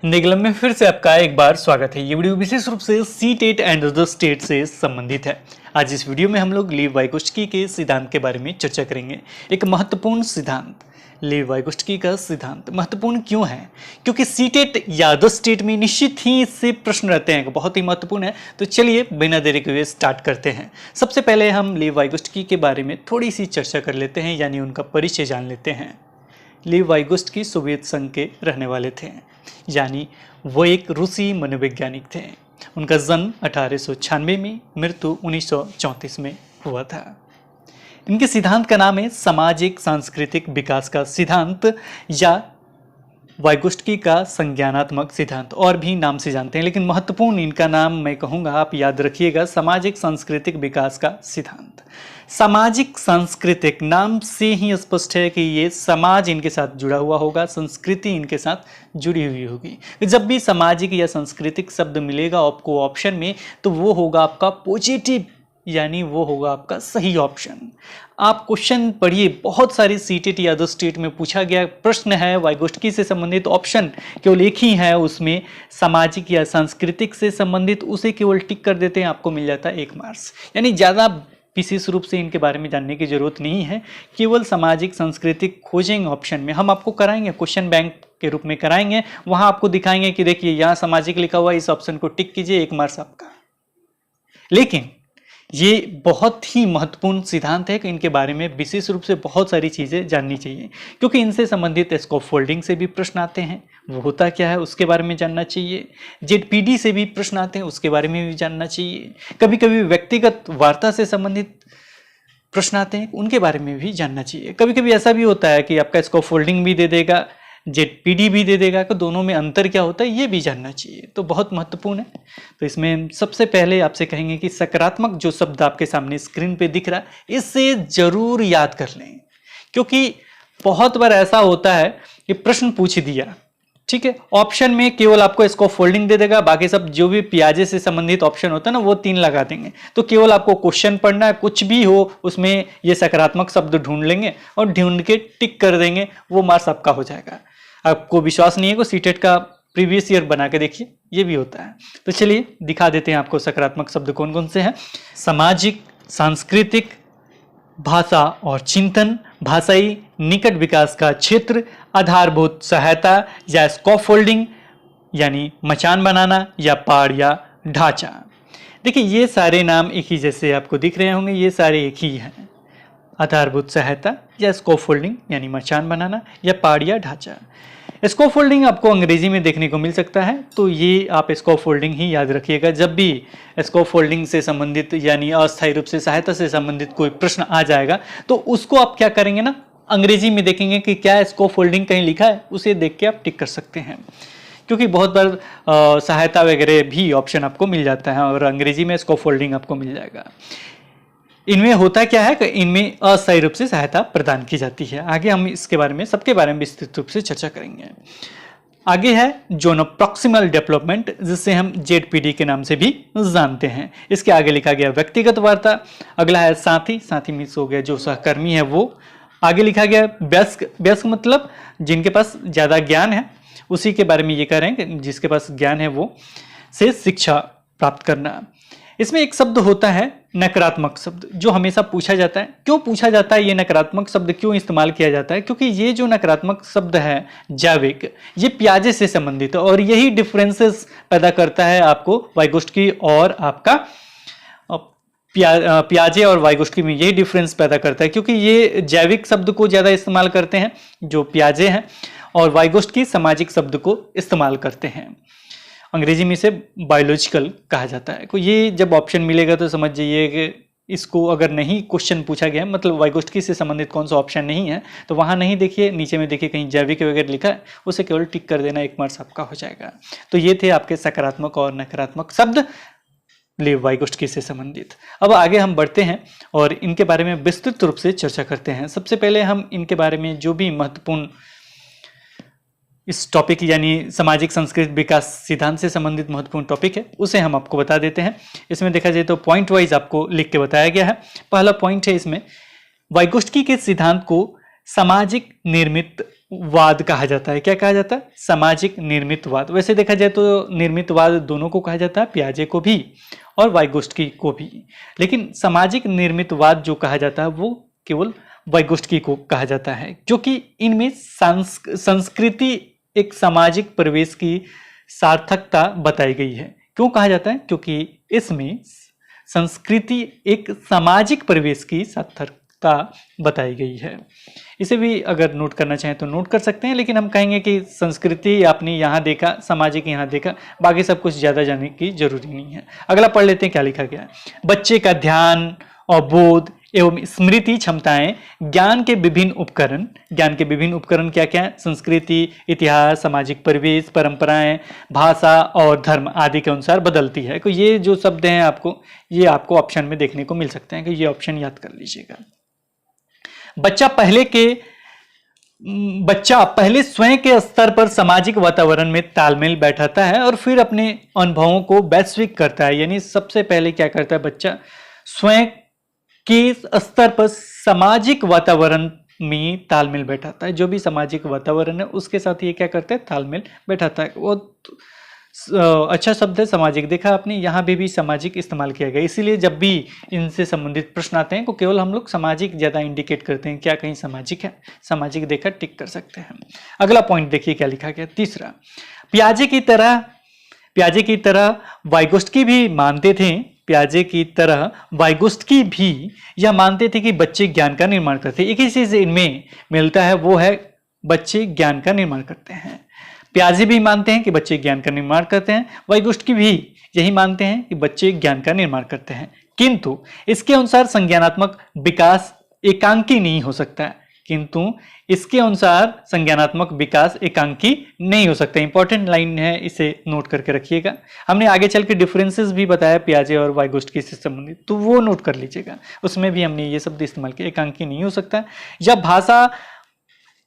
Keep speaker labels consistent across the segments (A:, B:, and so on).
A: Hindi club में फिर से आपका एक बार स्वागत है। ये वीडियो विशेष रूप से सी-टेट एंड अदर स्टेट से संबंधित है। आज इस वीडियो में हम लोग लीव वाइगोत्स्की के सिद्धांत के बारे में चर्चा करेंगे। एक महत्वपूर्ण सिद्धांत, लीव वाइगोत्स्की का सिद्धांत महत्वपूर्ण क्यों है? क्योंकि सी-टेट या अदर स्टेट में निश्चित ही इससे प्रश्न रहते हैं, बहुत ही महत्वपूर्ण है। तो चलिए बिना देरी के हुए स्टार्ट करते हैं। सबसे पहले हम लीव वाइगोत्स्की के बारे में थोड़ी सी चर्चा कर लेते हैं, यानी उनका परिचय जान लेते हैं। लीव वाइगोत्स्की सोवियत संघ के रहने वाले थे, यानी वो एक रूसी मनोवैज्ञानिक थे। उनका जन्म 1896 में, मृत्यु 1934 में हुआ था। इनके सिद्धांत का नाम है सामाजिक सांस्कृतिक विकास का सिद्धांत या वाइगोत्स्की का संज्ञानात्मक सिद्धांत, और भी नाम से जानते हैं, लेकिन महत्वपूर्ण इनका नाम मैं कहूँगा, आप याद रखिएगा, सामाजिक सांस्कृतिक विकास का सिद्धांत। सामाजिक सांस्कृतिक नाम से ही स्पष्ट है कि ये समाज इनके साथ जुड़ा हुआ होगा, संस्कृति इनके साथ जुड़ी हुई होगी। जब भी सामाजिक या सांस्कृतिक शब्द मिलेगा आपको ऑप्शन में, तो वो होगा आपका पॉजिटिव, यानी वो होगा आपका सही ऑप्शन। आप क्वेश्चन पढ़िए, बहुत सारी सी-टेट या अदर स्टेट में पूछा गया प्रश्न है वाइगोत्स्की से संबंधित, ऑप्शन केवल एक ही है उसमें, सामाजिक या सांस्कृतिक से संबंधित, उसे केवल टिक कर देते हैं, आपको मिल जाता है 1 मार्क्स। यानी ज़्यादा विशेष रूप से इनके बारे में जानने की जरूरत नहीं है, केवल सामाजिक सांस्कृतिक खोजेंगे ऑप्शन में। हम आपको कराएंगे, क्वेश्चन बैंक के रूप में कराएंगे, वहां आपको दिखाएंगे कि देखिए यहाँ सामाजिक लिखा हुआ है, इस ऑप्शन को टिक कीजिए, 1 मार्क्स आपका। लेकिन ये बहुत ही महत्वपूर्ण सिद्धांत है कि इनके बारे में विशेष रूप से बहुत सारी चीज़ें जाननी चाहिए, क्योंकि इनसे संबंधित स्कैफोल्डिंग से भी प्रश्न आते हैं, वो होता क्या है उसके बारे में जानना चाहिए। जेडपीडी से भी प्रश्न आते हैं, उसके बारे में भी जानना चाहिए। कभी कभी व्यक्तिगत वार्ता से संबंधित प्रश्न आते हैं, उनके बारे में भी जानना चाहिए। कभी कभी ऐसा भी होता है कि आपका स्कैफोल्डिंग भी दे देगा, जेडपीडी भी दे देगा, तो दोनों में अंतर क्या होता है ये भी जानना चाहिए, तो बहुत महत्वपूर्ण है। तो इसमें सबसे पहले आपसे कहेंगे कि सकारात्मक जो शब्द आपके सामने स्क्रीन पे दिख रहा है, इससे जरूर याद कर लें, क्योंकि बहुत बार ऐसा होता है कि प्रश्न पूछ दिया, ठीक है, ऑप्शन में केवल आपको स्कैफोल्डिंग दे देगा, बाकी सब जो भी पियाजे से संबंधित ऑप्शन होता है ना, वो 3 लगा देंगे। तो केवल आपको क्वेश्चन पढ़ना है, कुछ भी हो उसमें ये सकारात्मक शब्द ढूंढ लेंगे और ढूंढ के टिक कर देंगे, वो मार्क्स आपका हो जाएगा। आपको विश्वास नहीं है, को सी-टेट का प्रीवियस ईयर बना के देखिए, ये भी होता है। तो चलिए दिखा देते हैं आपको सकारात्मक शब्द कौन कौन से हैं। सामाजिक, सांस्कृतिक, भाषा और चिंतन, भाषाई निकट विकास का क्षेत्र, आधारभूत सहायता या स्कैफोल्डिंग यानी मचान बनाना, या पाड़ या ढांचा। देखिए ये सारे नाम एक ही जैसे आपको दिख रहे होंगे, ये सारे एक ही हैं, आधारभूत सहायता या स्कैफोल्डिंग यानी मचान बनाना, या पाड़ या ढांचा। स्कैफोल्डिंग आपको अंग्रेजी में देखने को मिल सकता है, तो ये आप स्कैफोल्डिंग ही याद रखिएगा। जब भी स्कैफोल्डिंग से संबंधित यानी अस्थायी रूप से सहायता से संबंधित कोई प्रश्न आ जाएगा, तो उसको आप क्या करेंगे ना, अंग्रेजी में देखेंगे कि क्या स्कैफोल्डिंग कहीं लिखा है, उसे देख के आप टिक कर सकते हैं, क्योंकि बहुत बार सहायता वगैरह भी ऑप्शन आपको मिल जाता है और अंग्रेजी में स्कैफोल्डिंग आपको मिल जाएगा। इनमें होता क्या है कि इनमें अस्थायी रूप से सहायता प्रदान की जाती है। आगे हम इसके बारे में, सबके बारे में विस्तृत रूप से चर्चा करेंगे। आगे है जोन ऑफ प्रॉक्सिमल डेवलपमेंट, जिसे हम जेडपीडी के नाम से भी जानते हैं। इसके आगे लिखा गया व्यक्तिगत वार्ता। अगला है साथी, साथी मिस हो गया जो सहकर्मी है वो। आगे लिखा गया वयस्क, वयस्क मतलब जिनके पास ज़्यादा ज्ञान है, उसी के बारे में ये कह रहे हैं कि जिसके पास ज्ञान है वो से शिक्षा प्राप्त करना। इसमें एक शब्द होता है नकारात्मक शब्द, जो हमेशा पूछा जाता है। क्यों पूछा जाता है ये नकारात्मक शब्द क्यों इस्तेमाल किया जाता है? क्योंकि ये जो नकारात्मक शब्द है जैविक, ये पियाजे से संबंधित है, और यही डिफरेंसेस पैदा करता है आपको वाइगोत्स्की और आपका पियाजे और वाइगोत्स्की में यही डिफरेंस पैदा करता है, क्योंकि ये जैविक शब्द को ज़्यादा इस्तेमाल करते हैं जो पियाजे हैं, और वाइगोत्स्की सामाजिक शब्द को इस्तेमाल करते हैं। अंग्रेजी में इसे बायोलॉजिकल कहा जाता है। तो ये जब ऑप्शन मिलेगा तो समझ जाइए कि इसको अगर नहीं क्वेश्चन पूछा गया, मतलब वाइगोत्स्की से संबंधित कौन सा ऑप्शन नहीं है, तो वहाँ नहीं देखिए, नीचे में देखिए कहीं जैविक वगैरह लिखा है, उसे केवल टिक कर देना, 1 मार्क्स आपका हो जाएगा। तो ये थे आपके सकारात्मक और नकारात्मक शब्द लीव वाइगोत्स्की से संबंधित। अब आगे हम बढ़ते हैं और इनके बारे में विस्तृत रूप से चर्चा करते हैं। सबसे पहले हम इनके बारे में जो भी महत्वपूर्ण इस टॉपिक यानी सामाजिक सांस्कृतिक विकास सिद्धांत से संबंधित महत्वपूर्ण टॉपिक है, उसे हम आपको बता देते हैं। इसमें देखा जाए तो पॉइंट वाइज आपको लिख के बताया गया है। पहला पॉइंट है इसमें, वाइगोत्स्की के सिद्धांत को सामाजिक निर्मित वाद कहा जाता है। क्या कहा जाता है? सामाजिक निर्मितवाद। वैसे देखा जाए तो निर्मितवाद दोनों को कहा जाता है, पियाजे को भी और वाइगोस्टकी को भी, लेकिन सामाजिक निर्मितवाद जो कहा जाता है वो केवल वाइगोस्टकी को कहा जाता है, क्योंकि इनमें संस्कृति एक सामाजिक परिवेश की सार्थकता बताई गई है। क्यों कहा जाता है? क्योंकि इसमें संस्कृति एक सामाजिक परिवेश की सार्थकता बताई गई है। इसे भी अगर नोट करना चाहें तो नोट कर सकते हैं, लेकिन हम कहेंगे कि संस्कृति आपने यहाँ देखा, सामाजिक यहाँ देखा, बाकी सब कुछ ज़्यादा जानने की जरूरी नहीं है। अगला पढ़ लेते हैं क्या लिखा गया है। बच्चे का ध्यान और बोध एवं स्मृति क्षमताएं ज्ञान के विभिन्न उपकरण, ज्ञान के विभिन्न उपकरण क्या क्या है? संस्कृति, इतिहास, सामाजिक परिवेश, परंपराएं, भाषा और धर्म आदि के अनुसार बदलती है। तो ये जो शब्द हैं ये आपको ऑप्शन में देखने को मिल सकते हैं, कि ये ऑप्शन याद कर लीजिएगा। बच्चा पहले स्वयं के स्तर पर सामाजिक वातावरण में तालमेल बैठाता है और फिर अपने अनुभवों को वैश्विक करता है। यानी सबसे पहले क्या करता है बच्चा? स्वयं के स्तर पर सामाजिक वातावरण में तालमेल बैठाता है। जो भी सामाजिक वातावरण है उसके साथ ये क्या करता है? तालमेल बैठाता है। वो अच्छा शब्द है सामाजिक। देखा आपने, यहाँ भी सामाजिक इस्तेमाल किया गया, इसीलिए जब भी इनसे संबंधित प्रश्न आते हैं तो केवल हम लोग सामाजिक ज्यादा इंडिकेट करते हैं। क्या कहीं सामाजिक है? सामाजिक देखकर टिक कर सकते हैं। अगला पॉइंट देखिए क्या लिखा गया, तीसरा। पियाजे की तरह वाइगोस्टकी भी मानते थे, पियाजे की तरह वाइगोस्टकी भी यह मानते थे कि बच्चे ज्ञान का निर्माण करते हैं। एक ही चीज इनमें मिलता है, वो है बच्चे ज्ञान का निर्माण करते हैं। पियाजे भी मानते हैं कि बच्चे ज्ञान का निर्माण करते हैं, वाइगोस्टकी भी यही मानते हैं कि बच्चे ज्ञान का निर्माण करते हैं, किंतु इसके अनुसार संज्ञानात्मक विकास एकांकी नहीं हो सकता है। इंपॉर्टेंट लाइन है, इसे नोट करके रखिएगा। हमने आगे चल के डिफरेंसेस भी बताया पियाजे और वाइगोस्टकी से संबंधित, तो वो नोट कर लीजिएगा। उसमें भी हमने ये शब्द इस्तेमाल किया, एकांकी नहीं हो सकता।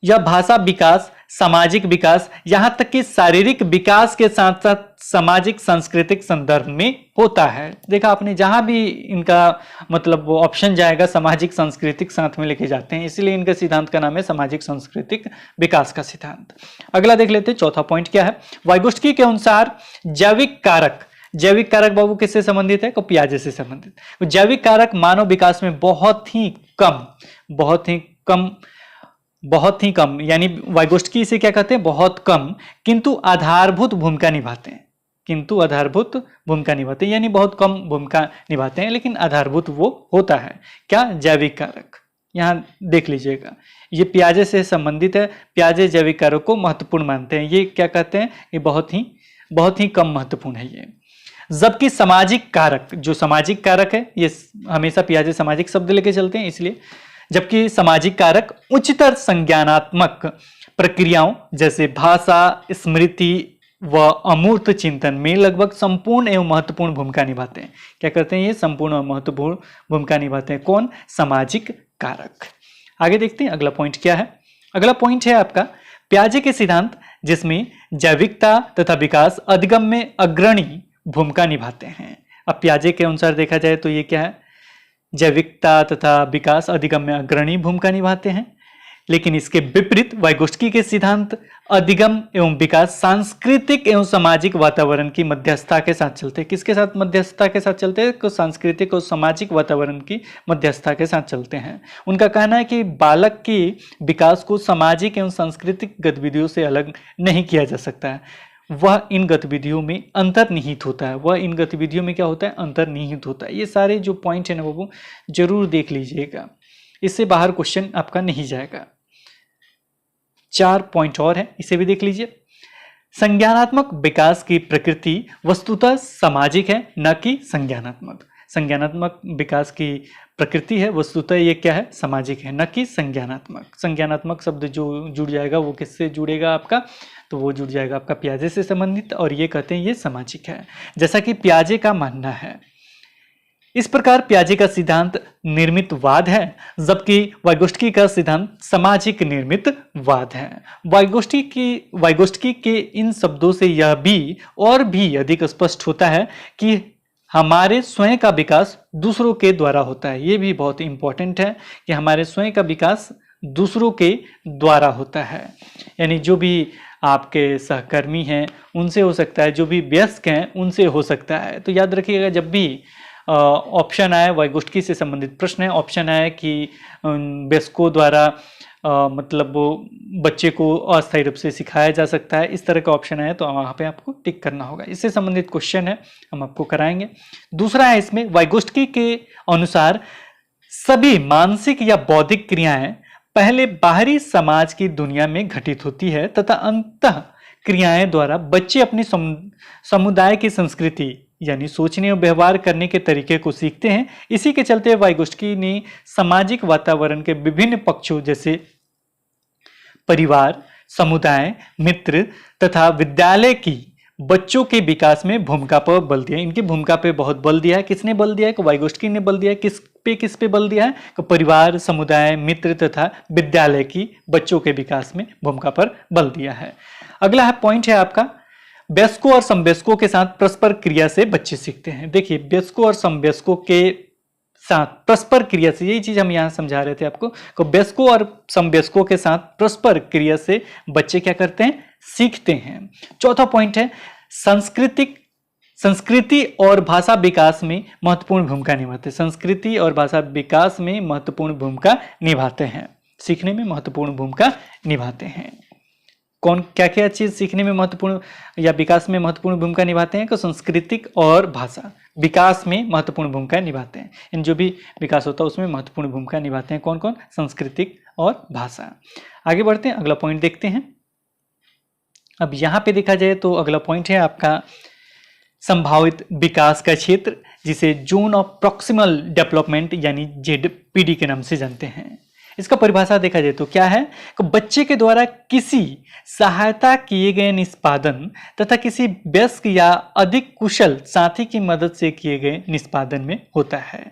A: या भाषा विकास, सामाजिक विकास, यहां तक कि शारीरिक विकास के साथ साथ सामाजिक सांस्कृतिक संदर्भ में होता है। देखा आपने, जहां भी इनका मतलब वो ऑप्शन जाएगा सामाजिक सांस्कृतिक साथ में लेके जाते हैं, इसीलिए इनका सिद्धांत का नाम है सामाजिक सांस्कृतिक विकास का सिद्धांत। अगला देख लेते हैं, चौथा पॉइंट क्या है। वाइगोस्टकी के अनुसार जैविक कारक बाबू किससे संबंधित है? पियाजे से संबंधित। जैविक कारक मानव विकास में बहुत ही कम, यानी वाइगोस्टकी से क्या कहते हैं? बहुत कम, किंतु आधारभूत भूमिका निभाते हैं। यानी बहुत कम भूमिका निभाते हैं, लेकिन आधारभूत वो होता है। क्या? जैविक कारक। यहां देख लीजिएगा, ये पियाजे से संबंधित है। पियाजे जैविक कारक को महत्वपूर्ण मानते हैं। ये क्या कहते हैं? ये बहुत ही कम महत्वपूर्ण है ये। जबकि सामाजिक कारक है, ये हमेशा पियाजे सामाजिक शब्द लेके चलते हैं, इसलिए जबकि सामाजिक कारक उच्चतर संज्ञानात्मक प्रक्रियाओं जैसे भाषा, स्मृति व अमूर्त चिंतन में लगभग संपूर्ण एवं महत्वपूर्ण भूमिका निभाते हैं। क्या करते हैं? ये संपूर्ण और महत्वपूर्ण भूमिका निभाते हैं। कौन? सामाजिक कारक। आगे देखते हैं अगला पॉइंट क्या है। अगला पॉइंट है आपका पियाजे के सिद्धांत, जिसमें जैविकता तथा विकास अधिगम में अग्रणी भूमिका निभाते हैं। अब पियाजे के अनुसार देखा जाए तो ये क्या है? जैविकता तथा विकास अधिगम में अग्रणी भूमिका निभाते हैं, लेकिन इसके विपरीत वाइगोस्टकी के सिद्धांत अधिगम एवं विकास सांस्कृतिक एवं सामाजिक वातावरण की मध्यस्थता के साथ चलते हैं। किसके साथ मध्यस्थता के साथ चलते हैं? तो सांस्कृतिक और सामाजिक वातावरण की मध्यस्थता के साथ चलते हैं। उनका कहना है कि बालक के विकास को सामाजिक एवं सांस्कृतिक गतिविधियों से अलग नहीं किया जा सकता है। वह इन गतिविधियों में अंतर्निहित होता है। अंतर्निहित होता है। ये सारे जो पॉइंट है ना बाबू, जरूर देख लीजिएगा, इससे बाहर क्वेश्चन आपका नहीं जाएगा। 4 पॉइंट और है, इसे भी देख लीजिए। संज्ञानात्मक विकास की प्रकृति वस्तुतः सामाजिक है, न कि संज्ञानात्मक। संज्ञानात्मक विकास की प्रकृति है, वस्तुतः ये क्या है? सामाजिक है, न कि संज्ञानात्मक। संज्ञानात्मक शब्द जो जुड़ जाएगा वो किससे जुड़ेगा आपका? तो वो जुड़ जाएगा आपका पियाजे से संबंधित, और ये कहते हैं ये सामाजिक है, जैसा कि पियाजे का मानना है। इस प्रकार पियाजे का सिद्धांत निर्मितवाद है, जबकि वाइगोस्टकी का सिद्धांत सामाजिक निर्मितवाद है। वाइगोस्टकी के इन शब्दों से यह भी और भी अधिक स्पष्ट होता है कि हमारे स्वयं का विकास दूसरों के द्वारा होता है। ये भी बहुत इंपॉर्टेंट है कि हमारे स्वयं का विकास दूसरों के द्वारा होता है, यानी जो भी आपके सहकर्मी हैं उनसे हो सकता है, जो भी वयस्क हैं उनसे हो सकता है। तो याद रखिएगा, जब भी ऑप्शन आए वाइगोस्टकी से संबंधित प्रश्न है, ऑप्शन आए कि वयस्कों द्वारा मतलब वो बच्चे को अस्थायी रूप से सिखाया जा सकता है, इस तरह का ऑप्शन आए तो वहाँ पे आपको टिक करना होगा। इससे संबंधित क्वेश्चन है, हम आपको कराएंगे। दूसरा है इसमें, वाइगोस्टकी के अनुसार सभी मानसिक या बौद्धिक क्रियाएं पहले बाहरी समाज की दुनिया में घटित होती है तथा अंतः क्रियाएं द्वारा बच्चे अपनी समुदाय की संस्कृति यानी सोचने और व्यवहार करने के तरीके को सीखते हैं। इसी के चलते वाइगोस्टकी ने सामाजिक वातावरण के विभिन्न पक्षों जैसे परिवार, समुदाय, मित्र तथा विद्यालय की बच्चों के विकास में भूमिका पर बल दिया। इनकी भूमिका पे बहुत बल दिया है। किसने बल दिया है? कि वाइगोस्टकी ने बल दिया है। किस पे बल दिया है? कि परिवार, समुदाय, मित्र तथा विद्यालय की बच्चों के विकास में भूमिका पर बल दिया है। अगला पॉइंट है आपका, वयस्कों और समवयस्कों के साथ परस्पर क्रिया से बच्चे सीखते हैं। देखिए, वयस्कों और समवयस्कों के साथ परस्पर क्रिया से, यही चीज हम यहां समझा रहे थे आपको, वयस्कों और समवयस्कों के साथ परस्पर क्रिया से बच्चे क्या करते हैं? सीखते हैं। चौथा पॉइंट है, संस्कृति और भाषा विकास में महत्वपूर्ण भूमिका निभाते हैं। संस्कृति और भाषा विकास में महत्वपूर्ण भूमिका निभाते हैं, सीखने में महत्वपूर्ण भूमिका निभाते हैं। कौन क्या क्या चीज सीखने में महत्वपूर्ण या विकास में महत्वपूर्ण भूमिका निभाते हैं? कि सांस्कृतिक और भाषा विकास में महत्वपूर्ण भूमिका निभाते हैं। इन जो भी विकास होता है उसमें महत्वपूर्ण भूमिका निभाते हैं। कौन कौन? सांस्कृतिक और भाषा। आगे बढ़ते हैं, अगला पॉइंट देखते हैं। अब यहाँ पे देखा जाए तो अगला पॉइंट है आपका संभावित विकास का क्षेत्र, जिसे जोन ऑफ प्रॉक्सिमल डेवलपमेंट यानी ZPD के नाम से जानते हैं। इसका परिभाषा देखा जाए तो क्या है? कि बच्चे के द्वारा किसी सहायता किए गए निष्पादन तथा किसी वयस्क या अधिक कुशल साथी की मदद से किए गए निष्पादन में होता है।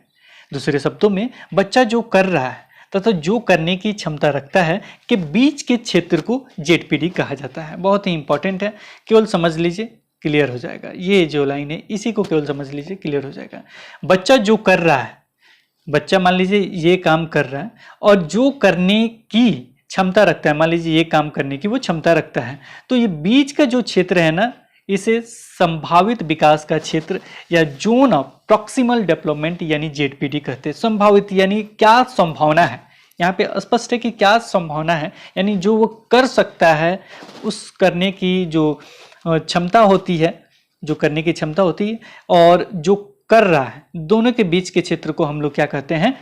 A: दूसरे शब्दों में, बच्चा जो कर रहा है तथा जो करने की क्षमता रखता है के बीच के क्षेत्र को ZPD कहा जाता है। बहुत ही इंपॉर्टेंट है, केवल समझ लीजिए, क्लियर हो जाएगा। ये जो लाइन है इसी को केवल समझ लीजिए, क्लियर हो जाएगा। बच्चा जो कर रहा है, बच्चा मान लीजिए ये काम कर रहा है और जो करने की क्षमता रखता है, मान लीजिए ये काम करने की वो क्षमता रखता है, तो ये बीच का जो क्षेत्र है ना, इसे संभावित विकास का क्षेत्र या जोन ऑफ प्रॉक्सिमल डेवलपमेंट यानी ZPD कहते हैं। संभावित यानी क्या संभावना है, यहाँ पे स्पष्ट है कि क्या संभावना है, यानी जो वो कर सकता है उस करने की जो क्षमता होती है, जो करने की क्षमता होती है और जो कर रहा है, दोनों के बीच के क्षेत्र को हम लोग क्या कहते हैं?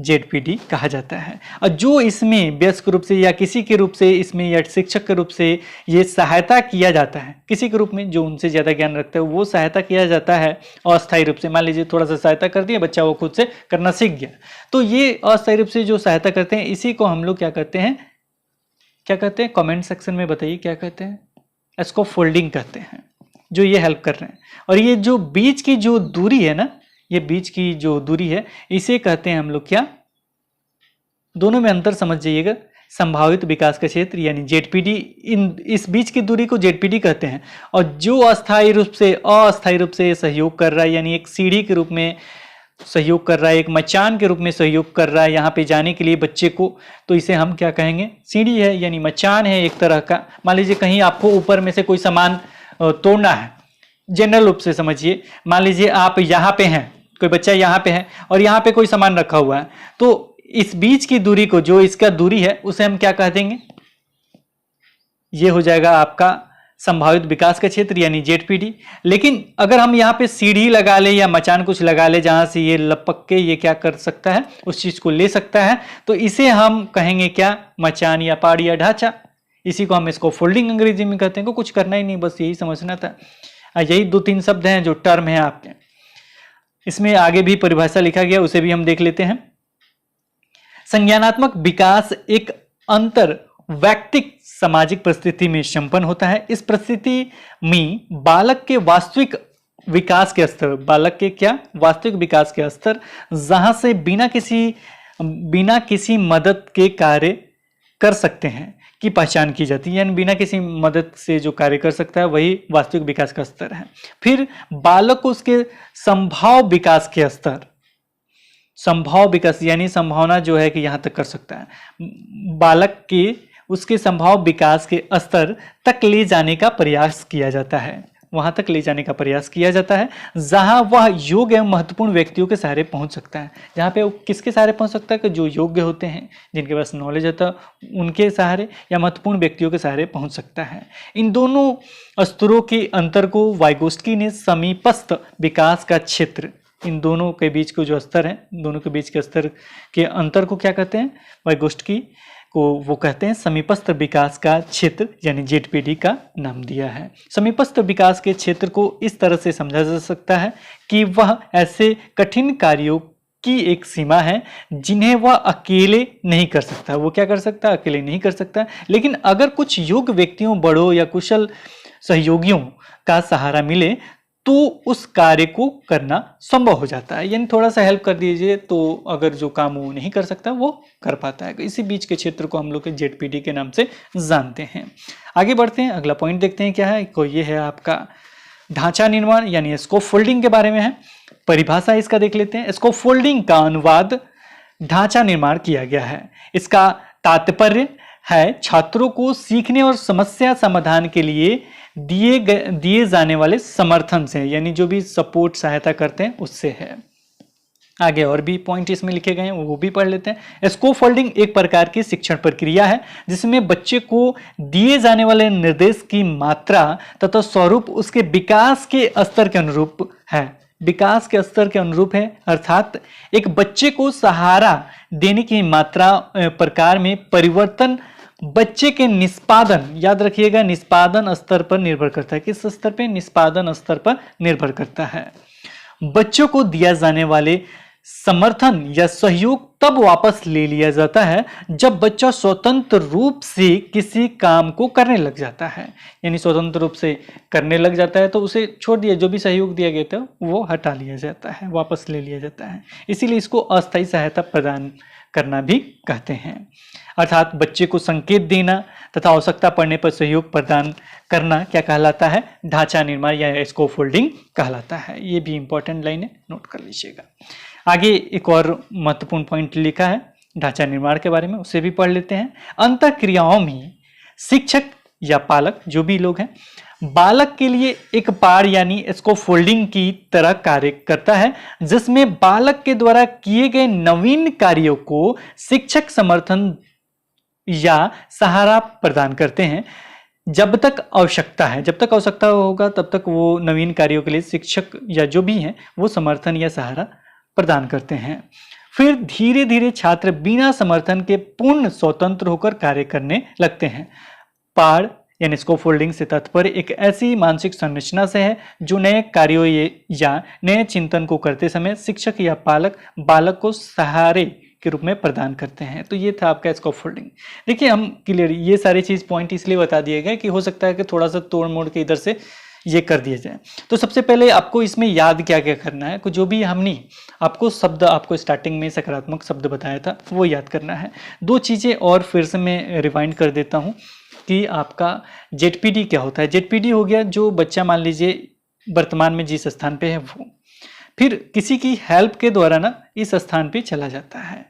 A: ZPD कहा जाता है। और जो इसमें वयस्क रूप से या किसी के रूप से इसमें या शिक्षक के रूप से ये सहायता किया जाता है, किसी के रूप में जो उनसे ज्यादा ज्ञान रखता है वो सहायता किया जाता है अस्थायी रूप से। मान लीजिए थोड़ा सा सहायता कर दिया, बच्चा वो खुद से करना सीख गया, तो ये अस्थायी रूप से जो सहायता करते हैं इसी को हम लोग क्या कहते हैं? क्या कहते हैं? कॉमेंट सेक्शन में बताइए क्या कहते हैं? इसको फोल्डिंग कहते हैं, जो ये हेल्प कर रहे हैं। और ये जो बीच की जो दूरी है ना, ये बीच की जो दूरी है इसे कहते हैं हम लोग क्या? दोनों में अंतर समझ जाइएगा। संभावित विकास का क्षेत्र यानी ZPD, इस बीच की दूरी को ZPD कहते हैं। और जो अस्थायी रूप से सहयोग कर रहा है, यानी एक सीढ़ी के रूप में सहयोग कर रहा है, एक मचान के रूप में सहयोग कर रहा है यहाँ पे जाने के लिए बच्चे को, तो इसे हम क्या कहेंगे? सीढ़ी है, यानी मचान है एक तरह का। मान लीजिए कहीं आपको ऊपर में से कोई सामान तोड़ना है, जनरल रूप से समझिए, मान लीजिए आप यहाँ पे हैं, कोई बच्चा यहाँ पे है और यहाँ पे कोई सामान रखा हुआ है, तो इस बीच की दूरी को, जो इसका दूरी है, उसे हम क्या कह देंगे? ये हो जाएगा आपका संभावित विकास का क्षेत्र यानी ZPD। लेकिन अगर हम यहाँ पे सीढ़ी लगा ले या मचान कुछ लगा ले जहां से ये लपक के ये क्या कर सकता है, उस चीज को ले सकता है, तो इसे हम कहेंगे क्या? मचान या पाड़ या ढांचा। इसी को हम इसको फोल्डिंग अंग्रेजी में कहते हैं। को कुछ करना ही नहीं, बस यही समझना था। यही 2-3 शब्द हैं जो टर्म है आपके। इसमें आगे भी परिभाषा लिखा गया, उसे भी हम देख लेते हैं। संज्ञानात्मक विकास एक अंतर वैयक्तिक सामाजिक परिस्थिति में संपन्न होता है। इस परिस्थिति में बालक के वास्तविक विकास के स्तर, बालक के क्या? वास्तविक विकास के स्तर, जहां से बिना किसी मदद के कार्य कर सकते हैं की पहचान की जाती है। यानी बिना किसी मदद से जो कार्य कर सकता है वही वास्तविक विकास का स्तर है। फिर बालक को उसके संभाव विकास के स्तर, संभाव विकास यानी संभावना जो है कि यहाँ तक कर सकता है, बालक के उसके संभाव विकास के स्तर तक ले जाने का प्रयास किया जाता है, वहां तक ले जाने का प्रयास किया जाता है जहां वह योग्य एवं महत्वपूर्ण व्यक्तियों के सहारे पहुंच सकता है। जहां पे वो किसके सहारे पहुंच सकता है कि जो योग्य होते हैं, जिनके पास नॉलेज होता है, उनके सहारे या महत्वपूर्ण व्यक्तियों के सहारे पहुंच सकता है। इन दोनों स्तरों के अंतर को वाइगोत्स्की ने समीपस्थ विकास का क्षेत्र, इन दोनों के बीच को जो स्तर है, दोनों के बीच के स्तर के अंतर को क्या कहते हैं, वाइगोत्स्की को वो कहते हैं समीपस्थ विकास का क्षेत्र यानी जेडपीडी का नाम दिया है। समीपस्थ विकास के क्षेत्र को इस तरह से समझा जा सकता है कि वह ऐसे कठिन कार्यों की एक सीमा है जिन्हें वह अकेले नहीं कर सकता। वो क्या कर सकता है, अकेले नहीं कर सकता, लेकिन अगर कुछ योग्य व्यक्तियों, बड़ों या कुशल सहयोगियों का सहारा मिले तो उस कार्य को करना संभव हो जाता है। यानी थोड़ा सा हेल्प कर दीजिए तो अगर जो काम वो नहीं कर सकता वो कर पाता है। इसी बीच के क्षेत्र को हम लोग जेडपीडी के नाम से जानते हैं। आगे बढ़ते हैं, अगला पॉइंट देखते हैं क्या है। तो ये है आपका ढांचा निर्माण यानी स्कैफोल्डिंग के बारे में है। परिभाषा इसका देख लेते हैं। स्कैफोल्डिंग का अनुवाद ढांचा निर्माण किया गया है। इसका तात्पर्य है छात्रों को सीखने और समस्या समाधान के लिए दिए जाने वाले समर्थन से, यानी जो भी सपोर्ट सहायता करते हैं उससे है। आगे और भी पॉइंट इसमें लिखे गए हैं, वो भी पढ़ लेते हैं। स्कैफोल्डिंग एक प्रकार की शिक्षण प्रक्रिया है जिसमें बच्चे को दिए जाने वाले निर्देश की मात्रा तथा स्वरूप उसके विकास के स्तर के अनुरूप है, विकास के स्तर के अनुरूप है। अर्थात एक बच्चे को सहारा देने की मात्रा प्रकार में परिवर्तन बच्चे के निष्पादन, याद रखिएगा, निष्पादन स्तर पर निर्भर करता है। किस स्तर पे, निष्पादन स्तर पर निर्भर करता है। बच्चों को दिया जाने वाले समर्थन या सहयोग तब वापस ले लिया जाता है जब बच्चा स्वतंत्र रूप से किसी काम को करने लग जाता है। यानी स्वतंत्र रूप से करने लग जाता है तो उसे छोड़ दिया, जो भी सहयोग दिया गया था वो हटा लिया जाता है, वापस ले लिया जाता है। इसीलिए इसको अस्थायी सहायता प्रदान करना भी कहते हैं। अर्थात बच्चे को संकेत देना तथा आवश्यकता पड़ने पर सहयोग प्रदान करना क्या कहलाता है, ढांचा निर्माण या स्कैफोल्डिंग कहलाता है। ये भी इंपॉर्टेंट लाइन है, नोट कर लीजिएगा। आगे एक और महत्वपूर्ण पॉइंट लिखा है ढांचा निर्माण के बारे में, उसे भी पढ़ लेते हैं। अंतःक्रियाओं में शिक्षक या पालक, जो भी लोग हैं, बालक के लिए एक पार यानी स्कैफोल्डिंग की तरह कार्य करता है जिसमें बालक के द्वारा किए गए नवीन कार्यों को शिक्षक समर्थन या सहारा प्रदान करते हैं। जब तक आवश्यकता होगा तब तक वो नवीन कार्यों के लिए शिक्षक या जो भी हैं वो समर्थन या सहारा प्रदान करते हैं। फिर धीरे धीरे छात्र बिना समर्थन के पूर्ण स्वतंत्र होकर कार्य करने लगते हैं। पार यानी स्कैफोल्डिंग से तात्पर्य एक ऐसी मानसिक संरचना से है जो नए कार्यों या नए चिंतन को करते समय शिक्षक या पालक बालक को सहारे के रूप में प्रदान करते हैं। तो ये था आपका स्कैफोल्डिंग। देखिए हम क्लियर, ये सारी चीज पॉइंट इसलिए बता दिए गए कि हो सकता है कि थोड़ा सा तोड़ मोड़ के इधर से ये कर दिया जाए। तो सबसे पहले आपको इसमें याद क्या क्या करना है, जो भी हमने आपको शब्द आपको स्टार्टिंग में सकारात्मक शब्द बताया था वो याद करना है। दो चीजें और फिर से मैं रिवाइंड कर देता हूँ कि आपका जेडपीडी क्या होता है। जेडपीडी हो गया जो बच्चा मान लीजिए वर्तमान में जिस स्थान पे है वो फिर किसी की हेल्प के द्वारा ना इस स्थान पे चला जाता है।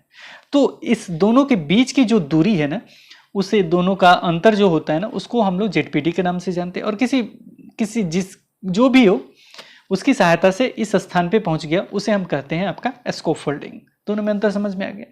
A: तो इस दोनों के बीच की जो दूरी है ना, उसे दोनों का अंतर जो होता है ना, उसको हम लोग जेडपीडी के नाम से जानते हैं। और किसी जो भी हो उसकी सहायता से इस स्थान पे पहुंच गया उसे हम कहते हैं आपका स्कैफोल्डिंग। दोनों में अंतर समझ में आ गया।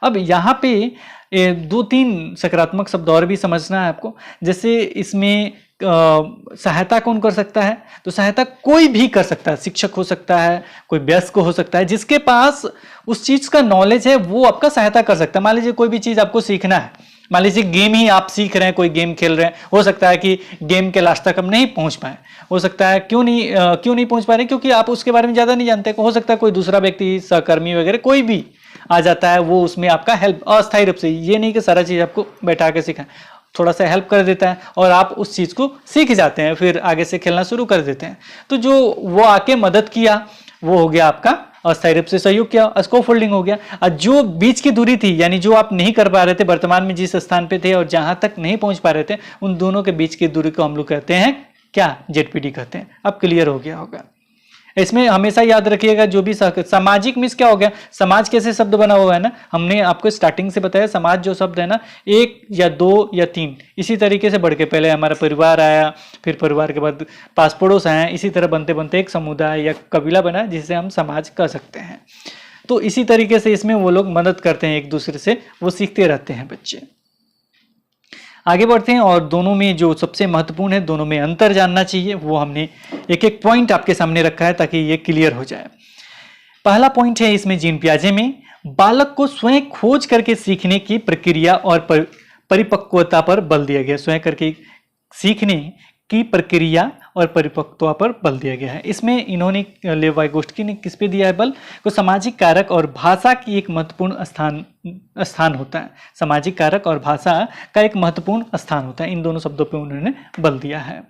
A: अब यहाँ पे दो तीन सकारात्मक शब्द और भी समझना है आपको। जैसे इसमें सहायता कौन कर सकता है, तो सहायता कोई भी कर सकता है, शिक्षक हो सकता है, कोई वयस्क हो सकता है, जिसके पास उस चीज का नॉलेज है वो आपका सहायता कर सकता है। मान लीजिए कोई भी चीज आपको सीखना है, मान लीजिए गेम ही आप सीख रहे हैं, कोई गेम खेल रहे हैं, हो सकता है कि गेम के लास्ट तक हम नहीं पहुंच पाए, हो सकता है क्यों नहीं पहुंच पा रहे, क्योंकि आप उसके बारे में ज्यादा नहीं जानते। हो सकता है कोई दूसरा व्यक्ति, सहकर्मी वगैरह कोई भी आ जाता है, वो उसमें आपका हेल्प अस्थायी रूप से, ये नहीं कि सारा चीज आपको बैठा के सिखाए, थोड़ा सा हेल्प कर देता है और आप उस चीज को सीख जाते हैं, फिर आगे से खेलना शुरू कर देते हैं। तो जो वो आके मदद किया वो हो गया आपका अस्थायी रूप से सहयोग किया, स्कैफोल्डिंग हो गया। और जो बीच की दूरी थी, यानी जो आप नहीं कर पा रहे थे, वर्तमान में जिस स्थान पे थे और जहां तक नहीं पहुंच पा रहे थे, उन दोनों के बीच की दूरी को हम लोग कहते हैं क्या, जेडपीडी कहते हैं। अब क्लियर हो गया होगा। इसमें हमेशा याद रखिएगा जो भी सामाजिक मीन्स क्या हो गया, समाज कैसे शब्द बना हुआ है ना, हमने आपको स्टार्टिंग से बताया समाज जो शब्द है ना, एक या दो या तीन इसी तरीके से बढ़ के पहले हमारा परिवार आया, फिर परिवार के बाद पास पड़ोस आया, इसी तरह बनते बनते एक समुदाय या कबीला बना जिसे हम समाज कह सकते हैं। तो इसी तरीके से इसमें वो लोग मदद करते हैं एक दूसरे से, वो सीखते रहते हैं बच्चे। आगे बढ़ते हैं और दोनों में जो सबसे महत्वपूर्ण है, दोनों में अंतर जानना चाहिए, वो हमने एक एक पॉइंट आपके सामने रखा है ताकि ये क्लियर हो जाए। पहला पॉइंट है इसमें जीन पियाजे में बालक को स्वयं खोज करके सीखने की प्रक्रिया और परिपक्वता पर बल दिया गया। स्वयं करके सीखने की प्रक्रिया और परिपक्वता पर बल दिया गया है। इसमें इन्होंने लेव वाइगोस्की ने किस पे दिया है बल, को सामाजिक कारक और भाषा की एक महत्वपूर्ण स्थान होता है। सामाजिक कारक और भाषा का एक महत्वपूर्ण स्थान होता है, इन दोनों शब्दों पे उन्होंने बल दिया है।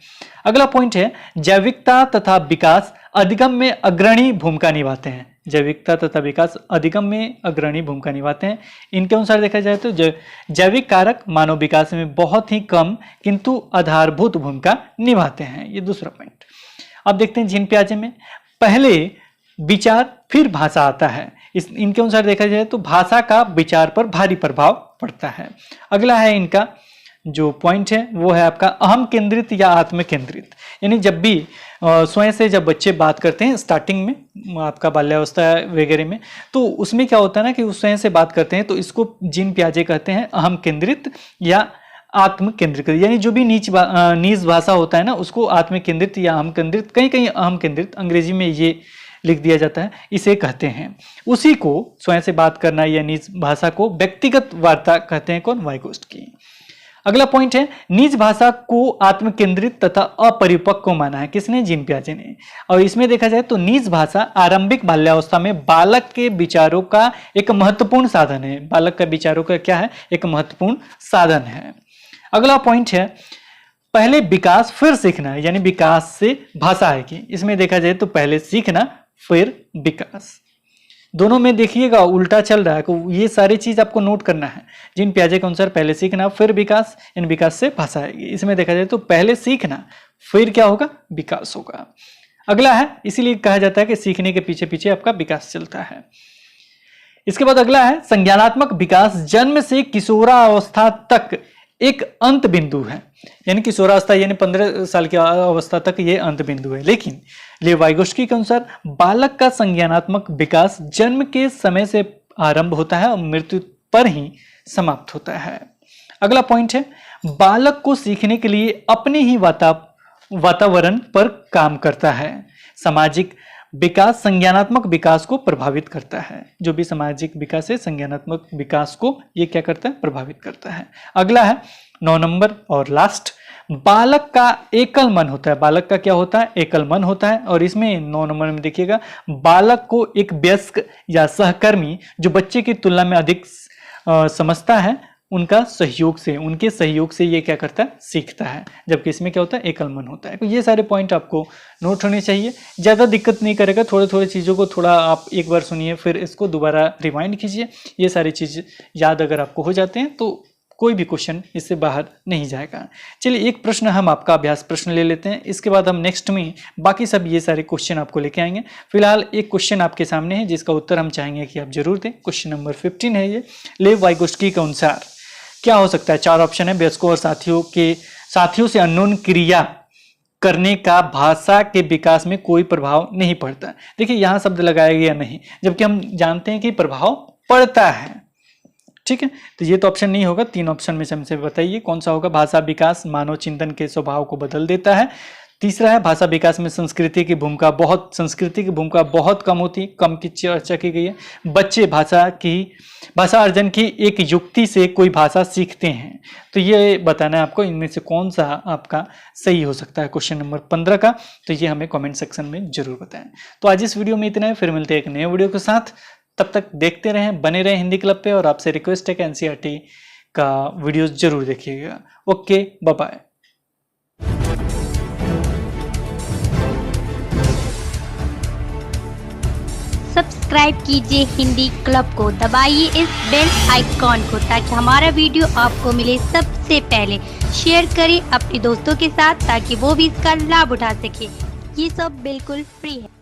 A: अगला पॉइंट है जैविकता तथा विकास अधिगम में अग्रणी भूमिका निभाते हैं। जैविकता तथा विकास अधिगम में अग्रणी भूमिका निभाते हैं। इनके अनुसार देखा जाए तो जैविक कारक मानव विकास में बहुत ही कम किंतु आधारभूत भूमिका निभाते हैं। ये दूसरा पॉइंट। अब देखते हैं जीन पियाजे में पहले विचार फिर भाषा आता है। इनके अनुसार देखा जाए तो भाषा का विचार पर भारी प्रभाव पड़ता है। अगला है इनका जो पॉइंट है वो है आपका अहम केंद्रित या आत्म केंद्रित। यानी जब भी स्वयं से जब बच्चे बात करते हैं स्टार्टिंग में आपका बाल्यावस्था वगैरह में, तो उसमें क्या होता है ना कि उस स्वयं से बात करते हैं तो इसको जीन पियाजे कहते हैं अहम केंद्रित या आत्म केंद्रित। यानी जो भी नीच भाषा होता है ना उसको आत्म केंद्रित या अहम केंद्रित, कहीं कहीं अहम केंद्रित, अंग्रेजी में ये लिख दिया जाता है, इसे कहते हैं। उसी को स्वयं से बात करना या नीच भाषा को व्यक्तिगत वार्ता कहते हैं। कौन? वाइगोस्की। अगला पॉइंट है निज भाषा को आत्म केंद्रित तथा अपरिपक्व माना है। किसने? जीन पियाजे ने। और इसमें देखा जाए तो निज भाषा आरंभिक बाल्यावस्था में बालक के विचारों का एक महत्वपूर्ण साधन है। बालक का विचारों का क्या है? एक महत्वपूर्ण साधन है। अगला पॉइंट है पहले विकास फिर सीखना, यानी विकास से भाषा आएगी। इसमें देखा जाए तो पहले सीखना फिर विकास, दोनों में देखिएगा उल्टा चल रहा है। तो ये सारी चीज आपको नोट करना है। जीन पियाजे के अनुसार पहले सीखना फिर विकास, इन विकास से भाषा आएगी। इसमें देखा जाए तो पहले सीखना फिर क्या होगा? विकास होगा। अगला है, इसीलिए कहा जाता है कि सीखने के पीछे पीछे आपका विकास चलता है। इसके बाद अगला है संज्ञानात्मक विकास जन्म से किशोरावस्था तक एक अंत बिंदु है। यानी किशोरावस्था यानी 15 साल की अवस्था तक ये अंत बिंदु है। लेकिन लेव वाइगोस्की के अनुसार बालक का संज्ञानात्मक विकास जन्म के समय से आरंभ होता है और मृत्यु पर ही समाप्त होता है। अगला पॉइंट है बालक को सीखने के लिए अपने ही वातावरण पर काम करता है। सामाजिक विकास संज्ञानात्मक विकास को प्रभावित करता है। जो भी सामाजिक विकास है संज्ञानात्मक विकास को ये क्या करता है? प्रभावित करता है। अगला है 9 नंबर और लास्ट, बालक का एकल मन होता है। बालक का क्या होता है? एकल मन होता है। और इसमें 9 नंबर में देखिएगा बालक को एक वयस्क या सहकर्मी जो बच्चे की तुलना में अधिक समझता है उनके सहयोग से ये क्या करता है? सीखता है। जबकि इसमें क्या होता है? एकल मन होता है। तो ये सारे पॉइंट आपको नोट होने चाहिए, ज़्यादा दिक्कत नहीं करेगा। थोड़े थोड़े चीज़ों को थोड़ा आप एक बार सुनिए फिर इसको दोबारा रिवाइंड कीजिए। ये सारी चीज़ याद अगर आपको हो जाते हैं तो कोई भी क्वेश्चन इससे बाहर नहीं जाएगा। चलिए एक प्रश्न हम आपका अभ्यास प्रश्न ले लेते हैं, इसके बाद हम नेक्स्ट में बाकी सब ये सारे क्वेश्चन आपको लेके आएंगे। फिलहाल एक क्वेश्चन आपके सामने है जिसका उत्तर हम चाहेंगे कि आप जरूर दें। क्वेश्चन नंबर 15 है ये। लेव वाइगोस्की के अनुसार क्या हो सकता है? 4 ऑप्शन है। वयस्कों और साथियों से अननोन क्रिया करने का भाषा के विकास में कोई प्रभाव नहीं पड़ता। देखिए यहाँ शब्द लगाया गया नहीं, जबकि हम जानते हैं कि प्रभाव पड़ता है। ठीक है, तो ये तो ऑप्शन नहीं होगा। 3 ऑप्शन में से हमसे बताइए कौन सा होगा। भाषा विकास मानव चिंतन के स्वभाव को बदल देता है। तीसरा है भाषा विकास में संस्कृति की भूमिका बहुत कम होती, कम की चर्चा की गई है। बच्चे भाषा अर्जन की एक युक्ति से कोई भाषा सीखते हैं। तो ये बताना है आपको इनमें से कौन सा आपका सही हो सकता है क्वेश्चन नंबर 15 का। तो ये हमें कमेंट सेक्शन में जरूर बताएं। तो आज इस वीडियो में इतना है, फिर मिलते हैं एक नए वीडियो के साथ। तब तक देखते रहें, बने रहें हिंदी क्लब पे। और आपसे रिक्वेस्ट है कि एनसीईआरटी का वीडियोस जरूर देखिएगा। Okay, bye bye.
B: सब्सक्राइब कीजिए हिंदी क्लब को, दबाइए इस बेल आइकॉन को ताकि हमारा वीडियो आपको मिले सबसे पहले। शेयर करें अपने दोस्तों के साथ ताकि वो भी इसका लाभ उठा सके। ये सब बिल्कुल फ्री है।